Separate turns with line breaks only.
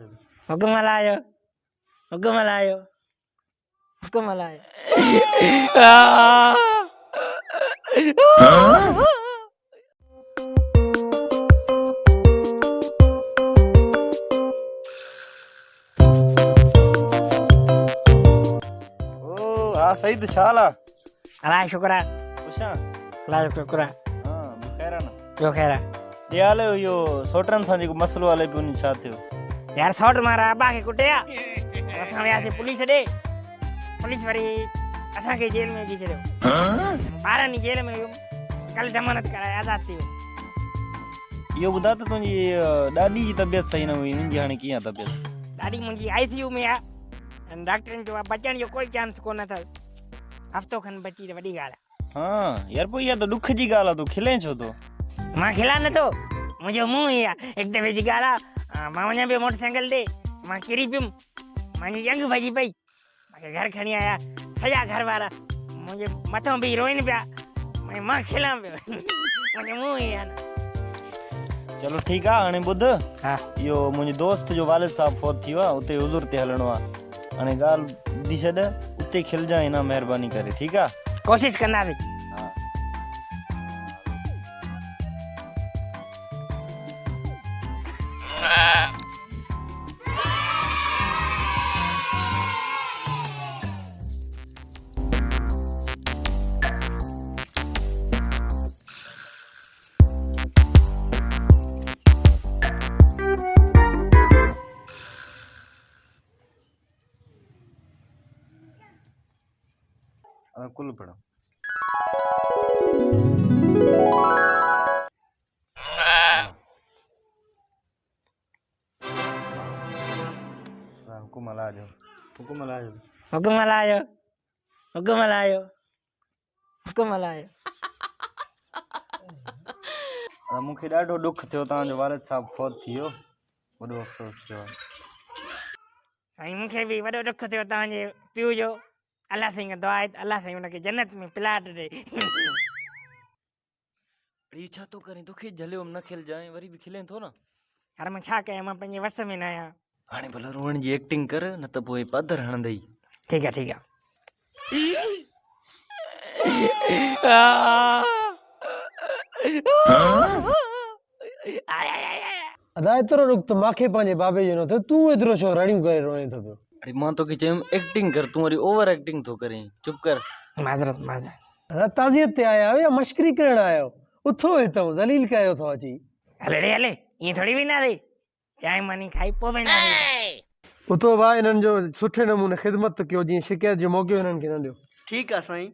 हुकुम हलायो हुकुम हलायो हुकुम हलायो
ओ हाँ सही तो छाला
अलाए शुक्रा
पुछां
अलाए शुक्रा
हाँ ॿुखायर आहे न
ॿियो ख़ैर
ॾे हाल इहो सोटनि सां जेको मसइलो हले पियो उन छा थियो
यार सौट मारा अब्बा खे कुटिया असां वियासीं पुलिस ॾे पुलिस वरी असांखे जेल में विझी छॾियो 12 ॾींहं जेल में हुयुमि कल ज़मानत कराए आज़ाद थी वियो
इहो ॿुधा त तुंहिंजी ॾाॾी जी तबियत सही न हुई हुनजी हाणे कीअं आहे तबियत
ॾाढी मुंहिंजी ICU में आहे ऐं डॉक्टरनि चयो आहे बचण जो कोई चांस कोन अथसि हफ़्तो खनि बची त वॾी ॻाल्हि आहे
हाँ यार पोइ इहा त ॾुख जी ॻाल्हि आहे तूं खिले छो थो
मां खिला नथो मुंहिंजो मुंहुं ई आहे हिकु दफ़े जी ॻाल्हि आहे मां वञा पियो मोटरसाइकिल ते मां किरी पियुमि मुंहिंजी जंग भॼी पई मूंखे घर खणी आया सॼा घर वारा मुंहिंजे मथां बि रोइनि पिया मां खिलां पियो मुंहिंजो मुंहुं ई आहे न
चलो ठीकु आहे हाणे ॿुध
हा
इहो मुंहिंजे दोस्त जो वालिद साहब फोत थी वियो आहे उते हुज़ूर ते हलणो आहे हाणे ॻाल्हि ॿुधी छॾ उते खिलजांइ न महिरबानी करे ठीकु आहे
कोशिश कंदासीं
हा कुल पढ़ो हुकुम हलायो हुकुम हलायो
हुकुम हलायो हुकुम हलायो हुकुम हलायो
मूंखे ॾाढो ॾुख थियो तव्हांजो वालिद साहब फोत थी वियो वॾो अफ़सोस थियो
साईं मूंखे बि वॾो ॾुख थियो तव्हांजे पीउ जो अलाह साईं खां दुआ आहे त अलाह साईं हुनखे जन्नत में प्लाट ॾे
इहो छा थो करे तोखे झलियो न खिलजांइ वरी बि खिले थो न
हाणे मां छा कयां मां पंहिंजे वस में न आहियां
हाणे भला रोअण जी एक्टिंग कर न त पोइ पधर हणंदई
ठीकु आहे ठीकु आहे
अदा एतिरो ॾुख त मूंखे पंहिंजे बाबे जो न थियो तूं एतिरो छो रड़ियूं करे रोए थो पियो
अरे मां तोखे चयुमि एक्टिंग कर तूं वरी ओवर एक्टिंग थो करें चुप कर
माज़रत माज़रत
अदा ताज़ियत ते आया आहियो या मश्करी करण आया आहियो उथो हितां ज़लील कयो थो अची
हले रे हले ईअं थोरी वेंदासीं चांहि मानी खाई पोइ वेंदासीं
उथो भाउ हिननि जो सुठे नमूने ख़िदमत कयो जीअं शिकायत जो मौक़ो हिननि खे न ॾियो
ठीकु आहे साईं